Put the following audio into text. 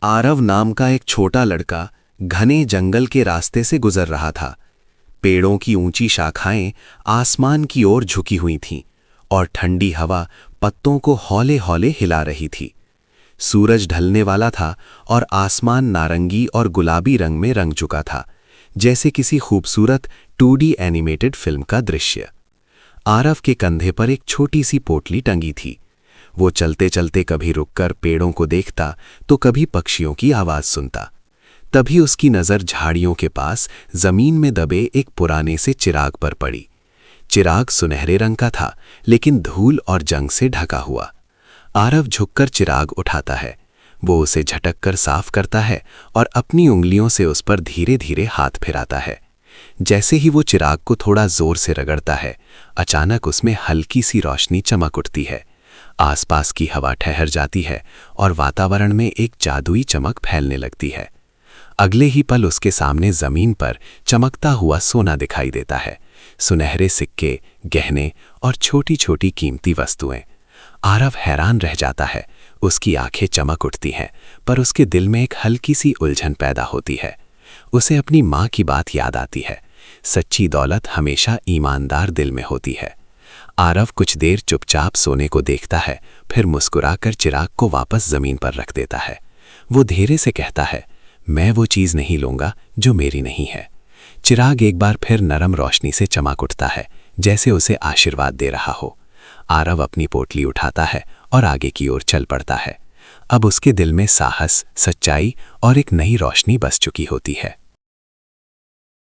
आरव नाम का एक छोटा लड़का घने जंगल के रास्ते से गुजर रहा था। पेड़ों की ऊंची शाखाएं आसमान की ओर झुकी हुई थीं और ठंडी हवा पत्तों को हौले-हौले हिला रही थी। सूरज ढलने वाला था और आसमान नारंगी और गुलाबी रंग में रंग चुका था, जैसे किसी खूबसूरत 2D एनिमेटेड फिल्म का दृश्य। आरव के कंधे पर एक छोटी सी पोटली टंगी थी। वो चलते चलते कभी रुककर पेड़ों को देखता तो कभी पक्षियों की आवाज सुनता। तभी उसकी नज़र झाड़ियों के पास जमीन में दबे एक पुराने से चिराग पर पड़ी। चिराग सुनहरे रंग का था, लेकिन धूल और जंग से ढका हुआ। आरव झुककर चिराग उठाता है। वो उसे झटक कर साफ करता है और अपनी उंगलियों से उस पर धीरे धीरे हाथ फिराता है। जैसे ही वो चिराग को थोड़ा जोर से रगड़ता है, अचानक उसमें हल्की सी रोशनी चमक उठती है। आसपास की हवा ठहर जाती है और वातावरण में एक जादुई चमक फैलने लगती है। अगले ही पल उसके सामने जमीन पर चमकता हुआ सोना दिखाई देता है। सुनहरे सिक्के, गहने और छोटी छोटी कीमती वस्तुएं। आरव हैरान रह जाता है। उसकी आंखें चमक उठती हैं, पर उसके दिल में एक हल्की सी उलझन पैदा होती है। उसे अपनी माँ की बात याद आती है। सच्ची दौलत हमेशा ईमानदार दिल में होती है। आरव कुछ देर चुपचाप सोने को देखता है, फिर मुस्कुराकर चिराग को वापस जमीन पर रख देता है। वो धीरे से कहता है, मैं वो चीज नहीं लूंगा जो मेरी नहीं है। चिराग एक बार फिर नरम रोशनी से चमक उठता है, जैसे उसे आशीर्वाद दे रहा हो। आरव अपनी पोटली उठाता है और आगे की ओर चल पड़ता है। अब उसके दिल में साहस, सच्चाई और एक नई रोशनी बस चुकी होती है।